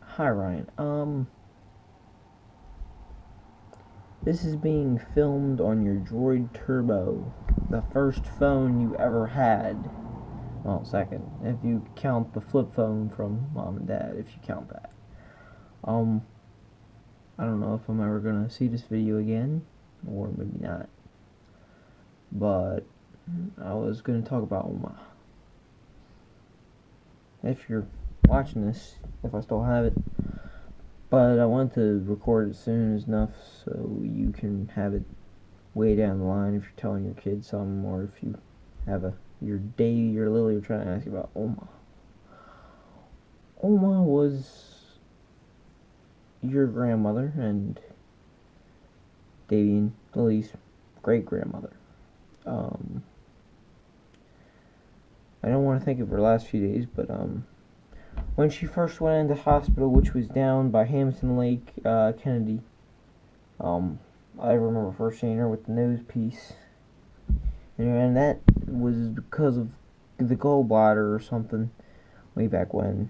Hi Ryan. This is being filmed on your Droid Turbo, the first phone you ever had. Well, second, if you count the flip phone from mom and dad, if you count that. Um, I don't know if I'm ever gonna see this video again, or maybe not. But I was gonna talk about Oma. If you're watching this, if I still have it. But I want to record it soon enough so you can have it way down the line if you're telling your kids something, or if you have your Davy or Lily are trying to ask you about Oma. Oma was your grandmother and Davy and Lily's great grandmother. I don't want to think of her last few days, but when she first went into hospital, which was down by Hamilton Lake, Kennedy, I remember first seeing her with the nose piece, and that was because of the gallbladder or something way back when.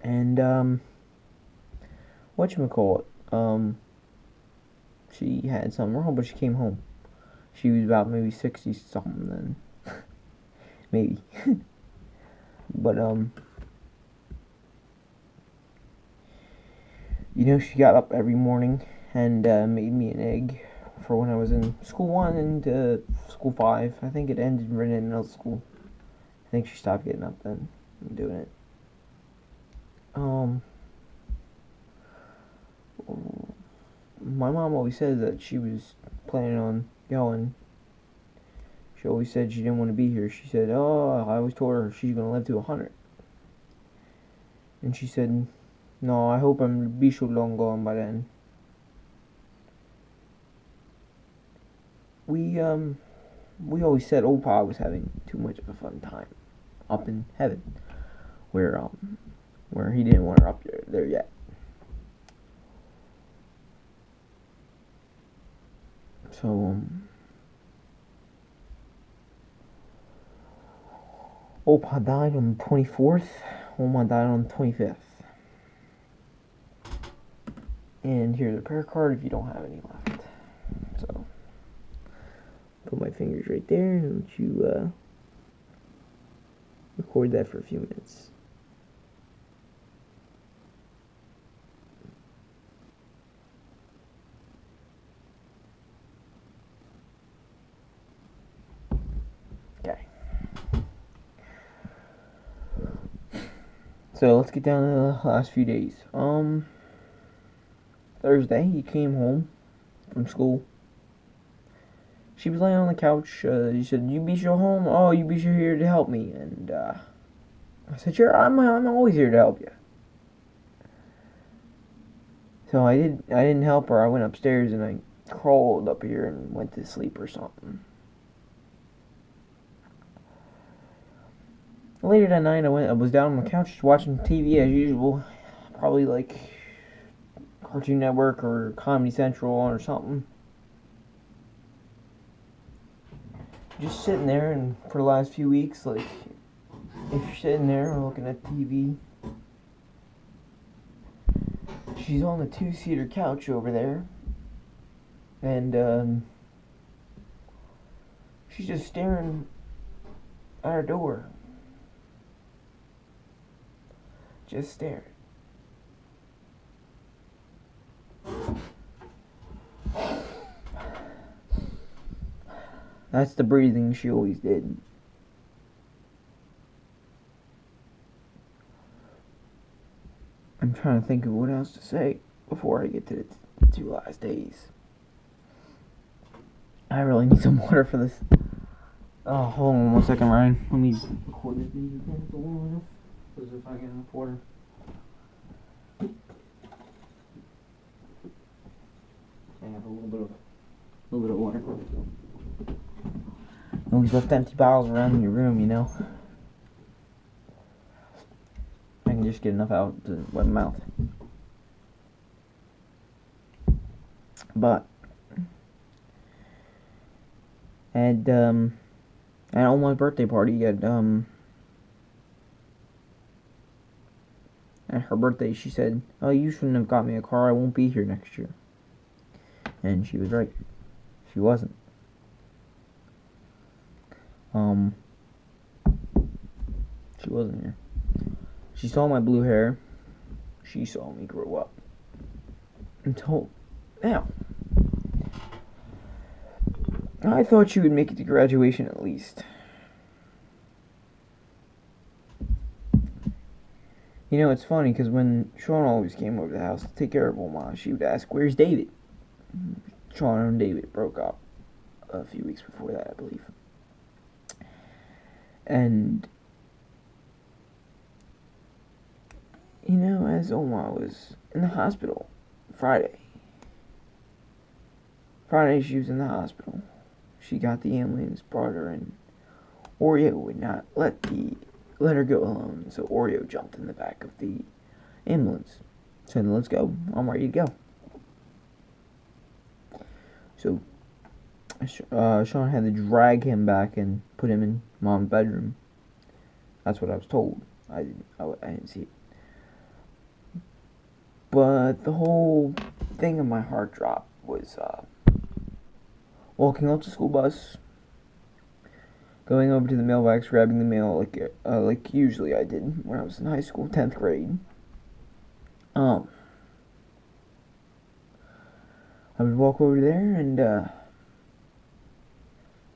And whatchamacallit, she had something wrong, but she came home. She was about maybe 60 something then, maybe. But she got up every morning and made me an egg for when I was in school 1 and school 5. I think it ended right in middle school. I think she stopped getting up then and doing it. My mom always said that she was planning on going. She always said she didn't want to be here. She said, "Oh, I always told her she's gonna live to 100." And she said, "No, I hope I'm be so long gone by then." We always said old Pa was having too much of a fun time up in heaven, where he didn't want her up there yet. So old Pa died on the 24th. Oma died on the 25th. And here's a prayer card if you don't have any left. So put my fingers right there and let you record that for a few minutes. Okay. So let's get down to the last few days. Thursday, he came home from school. She was laying on the couch. He said, "You be sure home? Oh, you be sure here to help me." And I said, "Sure, I'm always here to help you." So I didn't help her. I went upstairs and I crawled up here and went to sleep or something. Later that night, I was down on the couch watching TV as usual, probably like Cartoon Network or Comedy Central or something. Just sitting there, and for the last few weeks, like, if you're sitting there looking at TV, she's on the 2-seater couch over there, and she's just staring at her door. Just staring. That's the breathing she always did. I'm trying to think of what else to say before I get to the 2 last days. I really need some water for this. Oh, hold on 1 second, Ryan. Let me record this video again for long enough. Because if I get enough water. I have a little bit of water. Always left empty bottles around in your room, you know. I can just get enough out to wet my mouth. But At Oma's birthday party, at her birthday, she said, "Oh, you shouldn't have got me a car. I won't be here next year." And she was right. She wasn't. She wasn't here. She saw my blue hair. She saw me grow up. Until now. I thought she would make it to graduation at least. You know, it's funny because when Sean always came over to the house to take care of Oma, she would ask, "Where's David?" Sean and David broke up a few weeks before that, I believe. And, you know, as Oma was in the hospital Friday she was in the hospital. She got the ambulance, brought her in. Oreo would not let her go alone, so Oreo jumped in the back of the ambulance. Said, "Let's go. I'm ready to go." So Sean had to drag him back and put him in Mom's bedroom. That's what I was told. I didn't see it. But the whole thing in my heart drop was walking off the school bus, going over to the mailbox, grabbing the mail like usually I did when I was in high school, 10th grade. I would walk over there and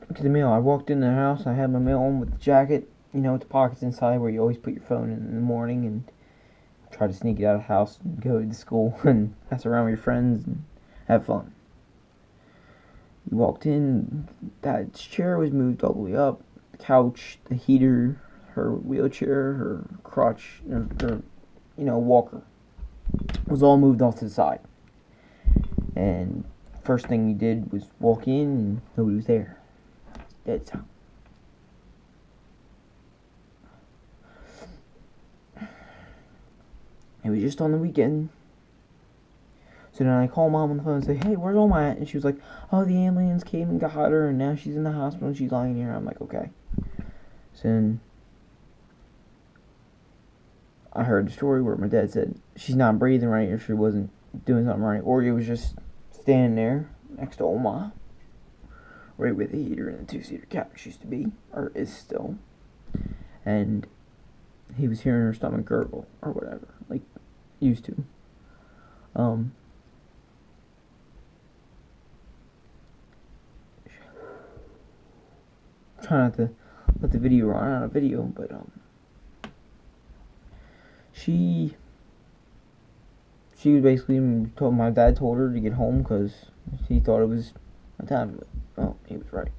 look at the mail. I walked in the house. I had my mail on with the jacket, you know, with the pockets inside where you always put your phone in the morning, and try to sneak it out of the house and go to school and mess around with your friends and have fun. You walked in, Dad's chair was moved all the way up, the couch, the heater, her wheelchair, her crutch, her walker was all moved off to the side. And first thing he did was walk in and nobody was there. Dead silent. It was just on the weekend. So then I called Mom on the phone and say, "Hey, where's Oma at?" And she was like, "Oh, the ambulance came and got her, and now she's in the hospital and she's lying here." I'm like, "Okay." So then I heard the story where my dad said she's not breathing right, or she wasn't doing something right, or he was just standing there next to Oma, right where the heater and the two-seater couch used to be, or is still, and he was hearing her stomach gurgle or whatever, like used to. Try not to let the video run out of video, but she was basically told, my dad told her to get home because he thought it was my time, but well, he was right.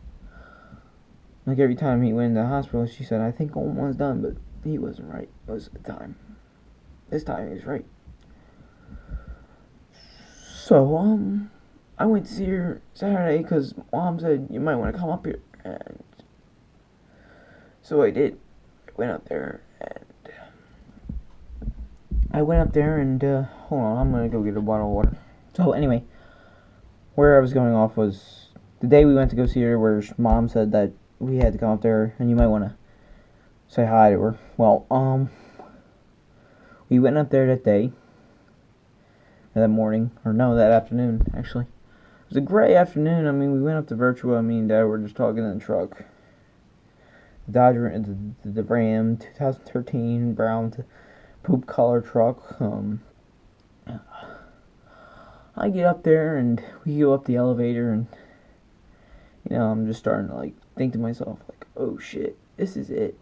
Like every time he went in the hospital, she said, "I think Oma's done," but he wasn't right. It was the time. This time he was right. So I went to see her Saturday because Mom said you might want to come up here, and so I did. I went up there and hold on, I'm gonna go get a bottle of water. So anyway, where I was going off was the day we went to go see her, where Mom said that we had to come up there and you might want to say hi to her. Well, we went up there that day, that morning, or no, that afternoon, actually. It was a gray afternoon. I mean, we went up to Virtua. Me and Dad were just talking in the truck. The Dodger, the Ram, 2013 brown poop color truck. I get up there and we go up the elevator, and you know, I'm just starting to like think to myself like, "Oh shit, this is it."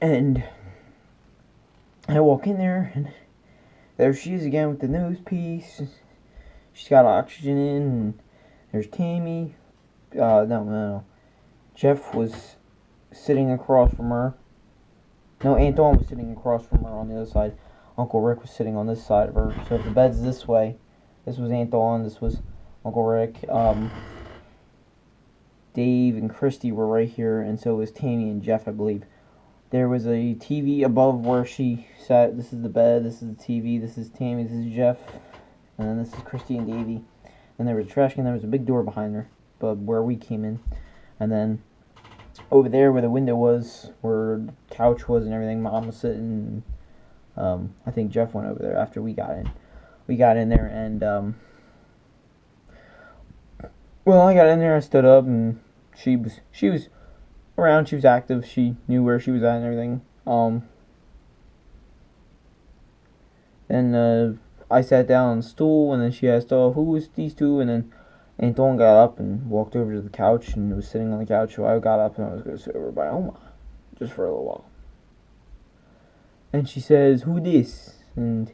And I walk in there, and there she is again with the nose piece. She's got oxygen in, and there's Tammy. No. Jeff was sitting across from her. No, Antoine was sitting across from her on the other side. Uncle Rick was sitting on this side of her. So if the bed's this way, this was Antoine, this was Uncle Rick. Dave and Christy were right here, and so was Tammy and Jeff, I believe. There was a TV above where she sat. This is the bed, this is the TV, this is Tammy, this is Jeff, and then this is Christy and Davey. and there was a trash can. There was a big door behind her, but where we came in, and then over there where the window was, where the couch was and everything, Mom was sitting. I think Jeff went over there after we got in. We got in there, and well, I got in there. I stood up, and she was around. She was active. She knew where she was at and everything. And I sat down on the stool, and then she asked, "Oh, who was these two?" And then Anton got up and walked over to the couch and was sitting on the couch. So I got up and I was going to sit over by Oma, just for a little while. And she says, "Who this?" And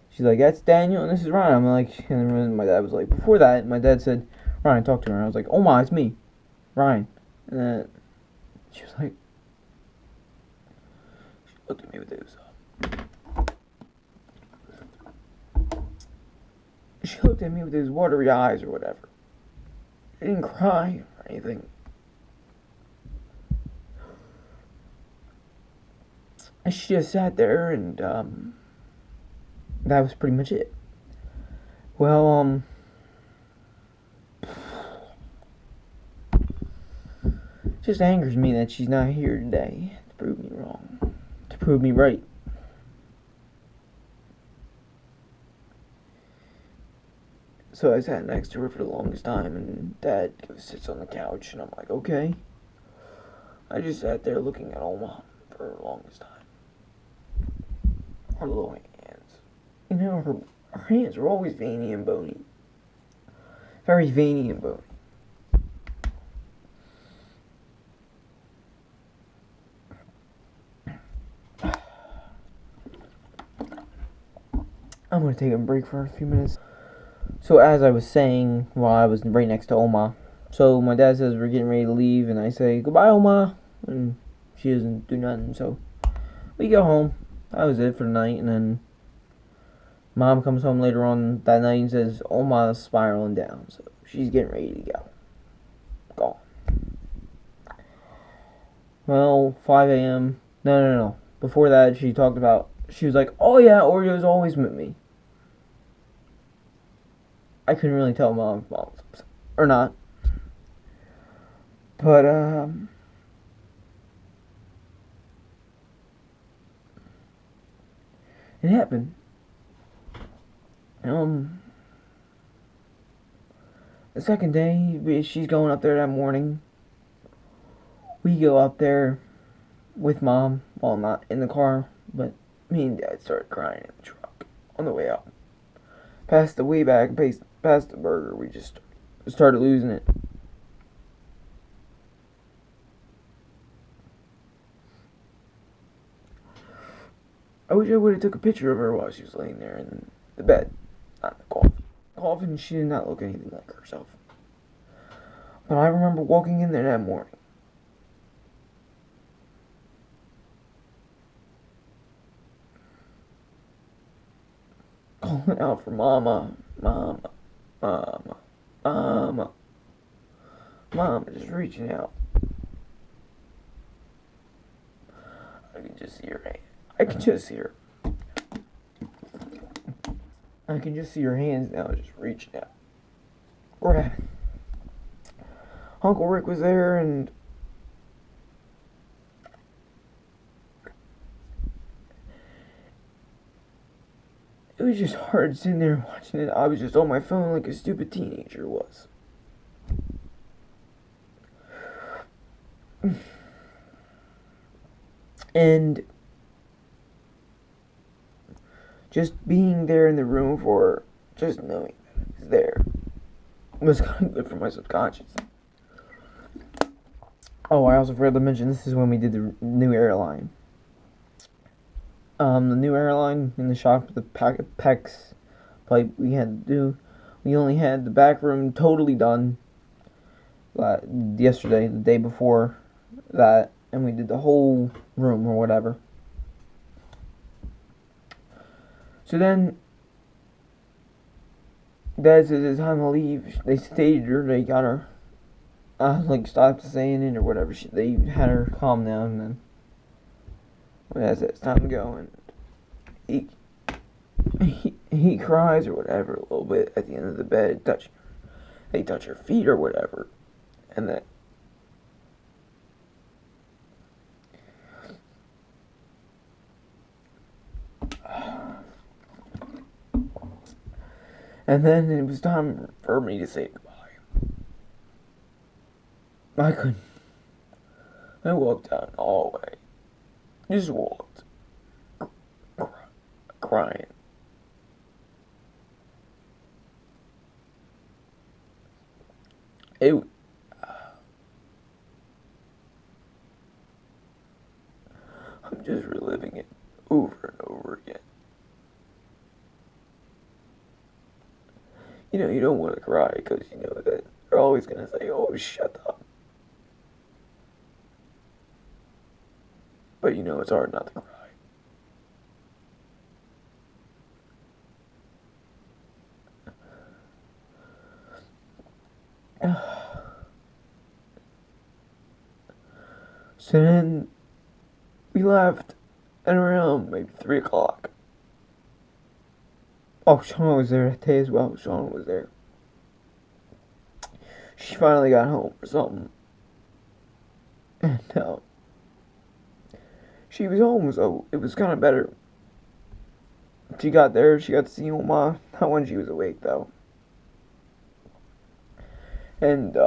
she's like, "That's Daniel, and this is Ryan." I'm like, and then my dad was like, before that, my dad said, "Ryan, talk to her." And I was like, "Oma, it's me, Ryan." And then she was like, she looked at me with those. She looked at me with those watery eyes or whatever. I didn't cry or anything. And she just sat there, and that was pretty much it. Well, it just angers me that she's not here today to prove me wrong, to prove me right. So I sat next to her for the longest time, and Dad sits on the couch, and I'm like, okay. I just sat there looking at Oma for the longest time. Her little hands. You know, her hands were always veiny and bony. Very veiny and bony. I'm going to take a break for a few minutes. So as I was saying, while I was right next to Oma, so my dad says we're getting ready to leave, and I say, "Goodbye, Oma," and she doesn't do nothing, so we go home. That was it for the night, and then Mom comes home later on that night and says, "Oma's spiraling down," so she's getting ready to go. Gone. Well, 5 a.m. No. Before that, she was like, "Oh yeah, Oreo's always with me." I couldn't really tell Mom if Mom was upset or not. But, it happened. The second day, she's going up there that morning. We go up there with Mom. Well, not in the car, but me and Dad started crying in the truck on the way up. Past the way back, past the burger, we just started losing it. I wish I would have took a picture of her while she was laying there in the bed, not in the coffin. Coffin, she did not look anything like herself. But I remember walking in there that morning. Calling out for Mama, Mama, Mama, Mama. Mama just reaching out. I can just see her hand. I can just see her. I can just see her hands now just reaching out. Grabbing. Uncle Rick was there, and it was just hard sitting there watching it. I was just on my phone like a stupid teenager was. And just being there in the room for her, just knowing that it was there, was kind of good for my subconscious. Oh, I also forgot to mention, this is when we did the new airline. The new airline in the shop, the PEX pipe we had to do. We only had the back room totally done yesterday, the day before that, and we did the whole room or whatever. So then, Dad says it's time to leave. They stayed her, they got her, stopped saying it or whatever. They had her calm down, and then Dad said it's time to go, and he cries or whatever a little bit at the end of the bed, touching her. they touch her feet or whatever. And then it was time for me to say goodbye. I couldn't. I walked down the hallway. Just walked. Crying. I'm just reliving it over and over again. You know, you don't want to cry because you know that they're always going to say, oh, shut up. But you know, it's hard not to cry. So then we left at around maybe 3 o'clock. Oh, Shauna was there that day as well. Shauna was there. She finally got home or something. And she was home, so it was kind of better. She got there, she got to see Oma. Not when she was awake, though. And,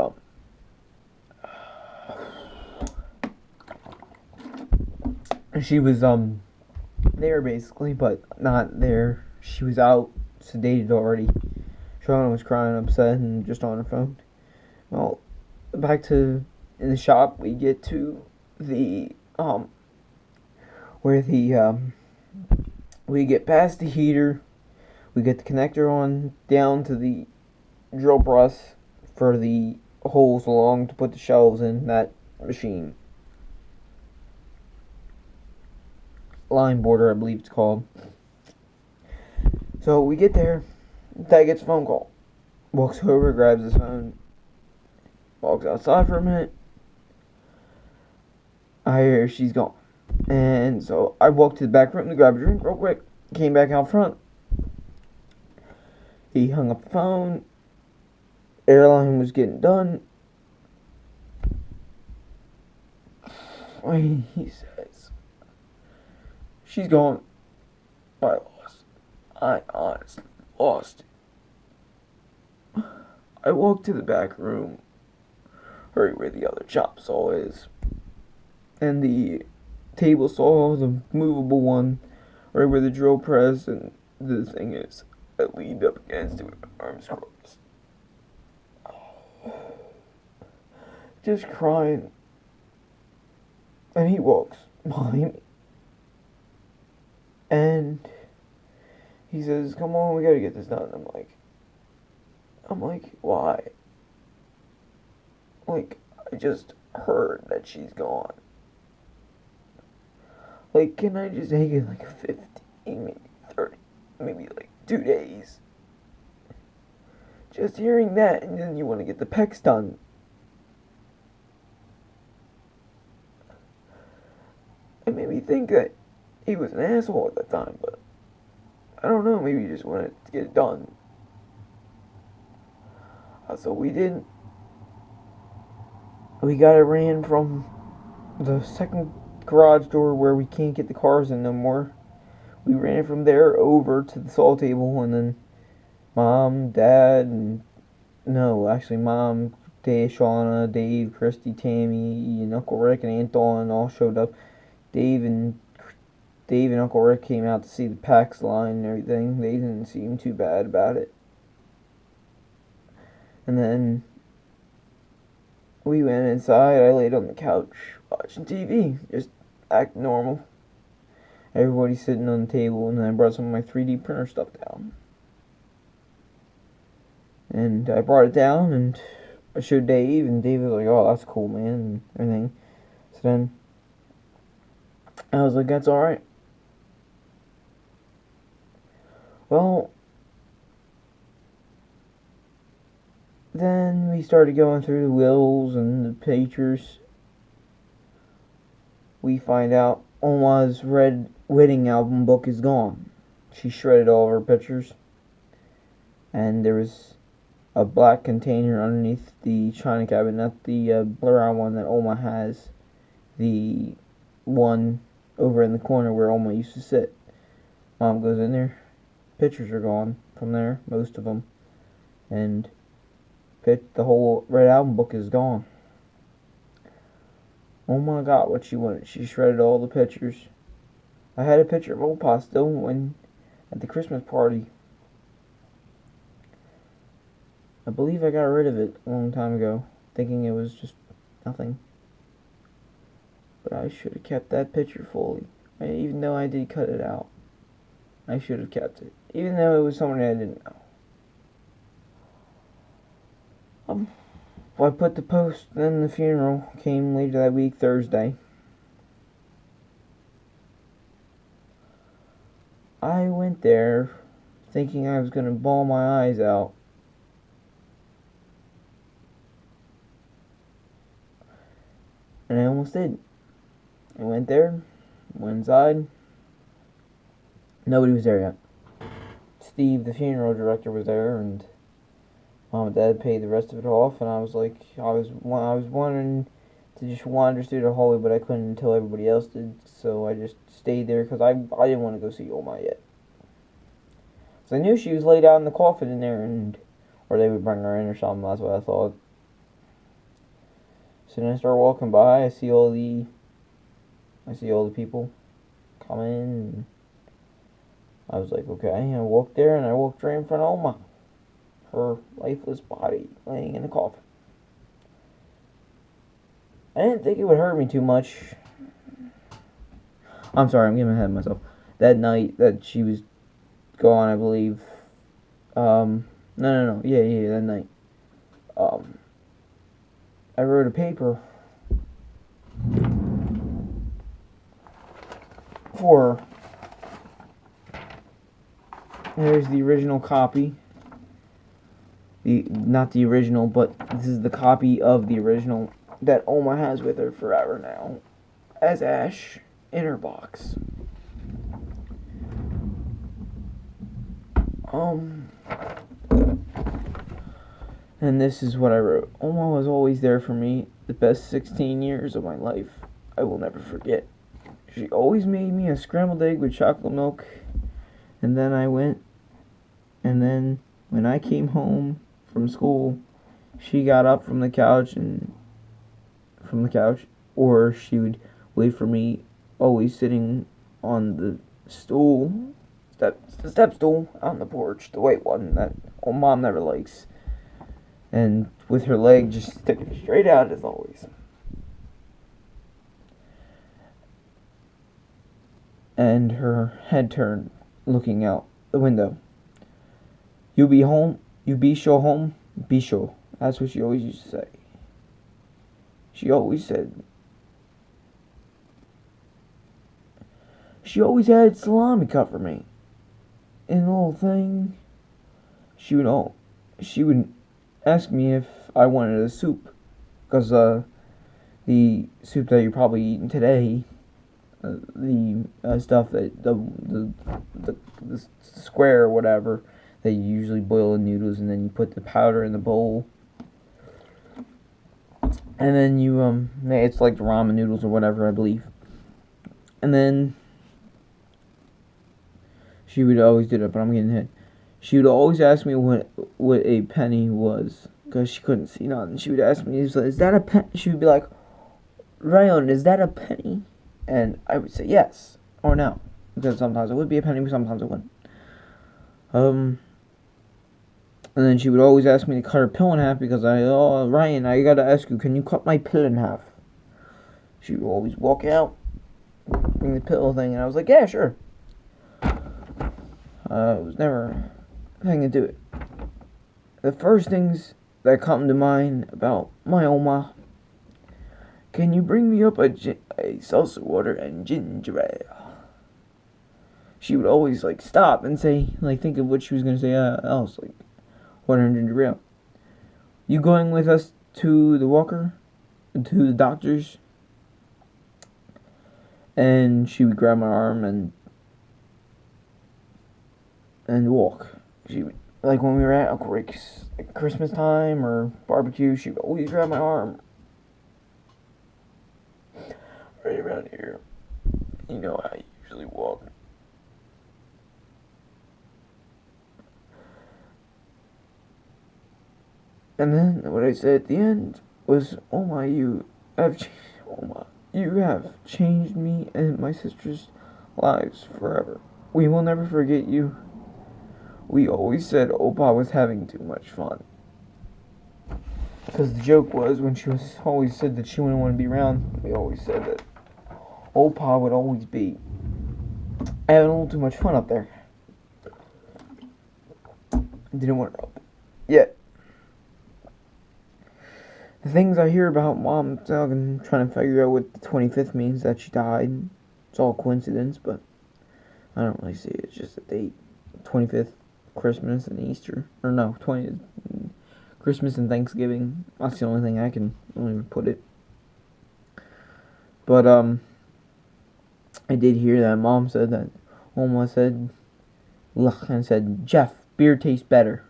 she was, there basically, but not there. She was out, sedated already. Shauna was crying, upset, and just on her phone. Well, back to in the shop, we get to the, where the, we get past the heater. We get the connector on down to the drill press for the holes along to put the shelves in that machine. Line border, I believe it's called. So we get there. Dad gets a phone call. Walks over, grabs his phone. Walks outside for a minute. I hear she's gone. And so I walked to the back room to grab a drink real quick. Came back out front. He hung up the phone. Airline was getting done. He says, she's gone. I honestly lost it. I walked to the back room, right where the other chop saw is, and the table saw, the movable one, right where the drill press and the thing is. I leaned up against it with my arms crossed. Just crying. And he walks behind me. And he says, come on, we gotta get this done. I'm like, why? Like, I just heard that she's gone. Like, can I just take it like 15, maybe 30, maybe like 2 days? Just hearing that, and then you want to get the pecs done. It made me think that he was an asshole at that time, but I don't know, maybe he just wanted to get it done. So we did. We got it ran from the second garage door where we can't get the cars in no more. We ran it from there over to the saw table, and then Mom, Dad, and Mom, Dave, Shauna, Dave, Christy, Tammy, and Uncle Rick and Aunt Dawn all showed up. Dave and Uncle Rick came out to see the PAX line and everything. They didn't seem too bad about it. And then we went inside. I laid on the couch watching TV, just act normal. Everybody's sitting on the table, and then I brought some of my 3D printer stuff down. And I brought it down, and I showed Dave, and Dave was like, oh, that's cool, man, and everything. So then I was like, that's alright. Well, then we started going through the wills and the pictures. We find out Oma's red wedding album book is gone. She shredded all of her pictures. And there was a black container underneath the china cabinet, not the brown one that Oma has. The one over in the corner where Oma used to sit. Mom goes in there. Pictures are gone from there, most of them, and the whole Red Album book is gone. Oma got what she wanted. She shredded all the pictures. I had a picture of Opa still when at the Christmas party. I believe I got rid of it a long time ago, thinking it was just nothing. But I should have kept that picture fully. Even though I did cut it out, I should have kept it. Even though it was someone I didn't know. Well, I put the post, then the funeral came later that week, Thursday. I went there thinking I was going to bawl my eyes out. And I almost did. I went there, went inside. Nobody was there yet. Steve, the funeral director, was there, and Mom and Dad paid the rest of it off. And I was like, I was wanting to just wander through the hallway, but I couldn't until everybody else did. So I just stayed there because I didn't want to go see Oma yet. So I knew she was laid out in the coffin in there, or they would bring her in or something. That's what I thought. So then I start walking by. I see all the people come in. And I was like, okay. And I walked there, and I walked right in front of Oma, her lifeless body laying in the coffin. I didn't think it would hurt me too much. I'm sorry, I'm getting ahead of myself. That night that she was gone, I believe. No. Yeah, that night. I wrote a paper for her. There's the original copy. Not the original, but this is the copy of the original that Oma has with her forever now, as Ash in her box. And this is what I wrote. Oma was always there for me, the best 16 years of my life. I will never forget. She always made me a scrambled egg with chocolate milk, and then when I came home from school, she got up from the couch, or she would wait for me, always sitting on the stool, the step stool on the porch, the white one that Mom never likes, and with her leg just sticking straight out as always. And her head turned, looking out the window. You be home? You be sure home? Be sure. That's what she always used to say. She always said. She always had salami cut for me. And the little thing. She would ask me if I wanted a soup, because the soup that you're probably eating today, the stuff that the square or whatever that you usually boil in noodles, and then you put the powder in the bowl, and then you it's like the ramen noodles or whatever, I believe. And then she would always do that, but I'm getting ahead. She would always ask me what a penny was, because she couldn't see nothing. She would ask me, "Is that a penny?" She would be like, "Ryan, is that a penny?" And I would say yes or no, because sometimes it would be a penny, but sometimes it wouldn't. And then she would always ask me to cut her pill in half, because Ryan, I gotta ask you, can you cut my pill in half? She would always walk out, bring the pill thing, and I was like, yeah, sure. It was never a thing to do it. The first things that come to mind about my Oma: can you bring me up a salsa water and ginger ale? She would always stop and say, think of what she was gonna say else, water and ginger ale. You going with us to the walker, to the doctor's? And she would grab my arm and walk. She would Like when we were at Uncle Rick's like Christmas time or barbecue, she'd always grab my arm. Right around here. You know how I usually walk. And then what I said at the end was, "Oh my, oh my, you have changed me and my sister's lives forever. We will never forget you. We always said Opa was having too much fun." Because the joke was when she was always said that she wouldn't want to be around, we always said that Opa would always be having a little too much fun up there. Didn't want her up. Yet. The things I hear about Mom trying to figure out what the 25th means, that she died. It's all coincidence, but I don't really see it. It's just a date. 25th, Christmas and Easter. Or no, 20th, Christmas and Thanksgiving. That's the only thing I can really put it. But, I did hear that Mom said that Oma said, and said, "Jeff, beer tastes better."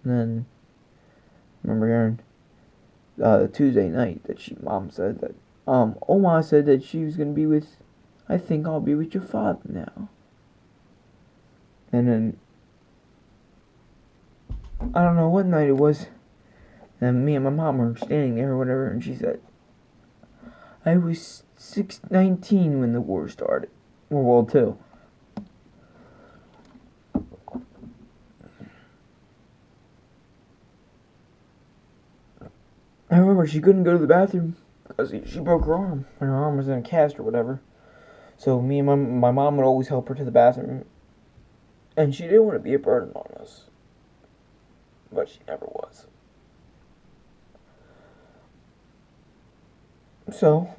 And then, I remember hearing Tuesday night that Mom said that Oma said that she was gonna be with, "I think I'll be with your father now." And then I don't know what night it was, and me and my mom were standing there or whatever, and she said, "I was 19 when the war started, World War II." I remember she couldn't go to the bathroom because she broke her arm, and her arm was in a cast or whatever. So me and my mom would always help her to the bathroom, and she didn't want to be a burden on us, but she never was. So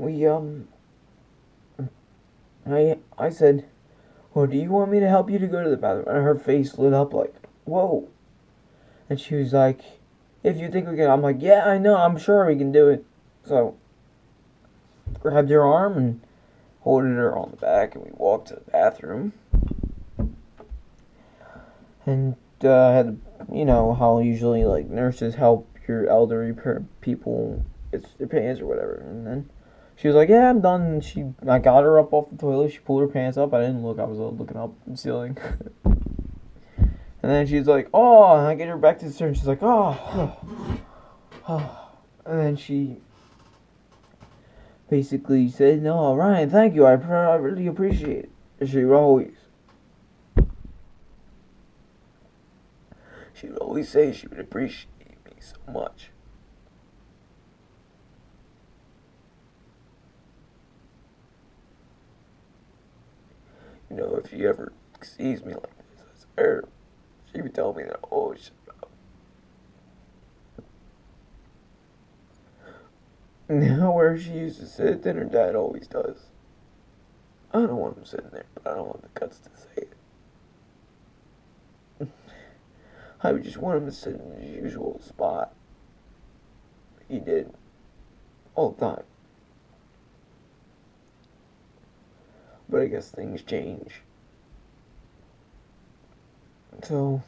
I said, "Well, do you want me to help you to go to the bathroom?" And her face lit up like, "Whoa!" And she was like, "If you think we can," I'm like, "Yeah, I know. I'm sure we can do it." So grabbed her arm and holded her on the back, and we walked to the bathroom. And had, you know how usually like nurses help your elderly people with their pants or whatever. And then she was like, "Yeah, I'm done." And I got her up off the toilet. She pulled her pants up. I didn't look. I was looking up at the ceiling. And then she's like, "Oh," and I get her back to the chair, and she's like, "Oh, oh." And then she basically said, "No, Ryan, thank you. I really appreciate it." She would always say she would appreciate me so much. You know, if she ever sees me like this, I swear, she would tell me that, "Oh, shut up." Now where she used to sit, then her dad always does. I don't want him sitting there, but I don't have the guts to say it. I would just want him to sit in his usual spot. He did. All the time. But I guess things change. So,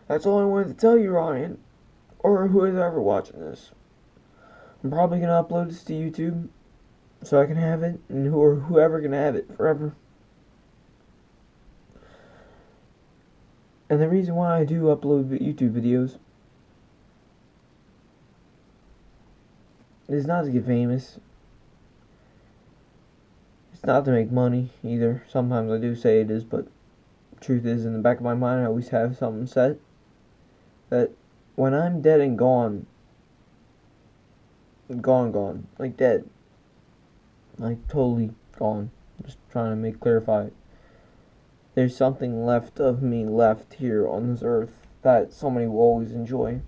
that's all I wanted to tell you, Ryan. Or whoever's ever watching this. I'm probably going to upload this to YouTube so I can have it, and whoever can have it forever. And the reason why I do upload YouTube videos is not to get famous. It's not to make money either. Sometimes I do say it is, but the truth is, in the back of my mind, I always have something set that when I'm dead and gone, like dead, like totally gone, just trying to clarify it, there's something left of me left here on this earth that somebody will always enjoy.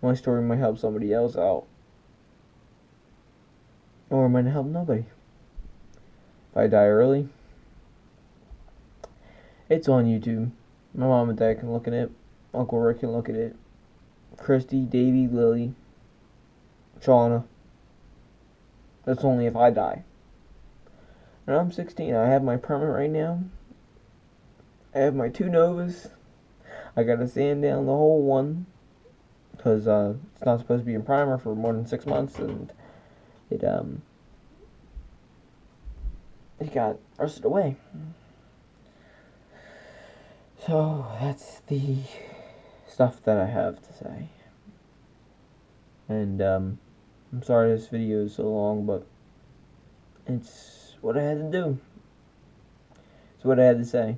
My story might help somebody else out, or it might help nobody. If I die early, it's on YouTube. My mom and dad can look at it. Uncle Rick can look at it. Christy, Davy, Lily, Shauna. That's only if I die. And I'm 16. I have my permit right now. I have my 2 Novas. I gotta sand down the whole one because it's not supposed to be in primer for more than 6 months, and it got rusted away. So that's the stuff that I have to say. And I'm sorry this video is so long, but it's what I had to do. It's what I had to say.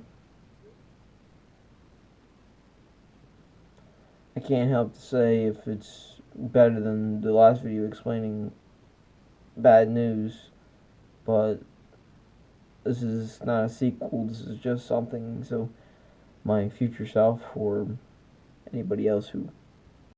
I can't help to say if it's better than the last video explaining bad news, but this is not a sequel. This is just something so my future self or anybody else who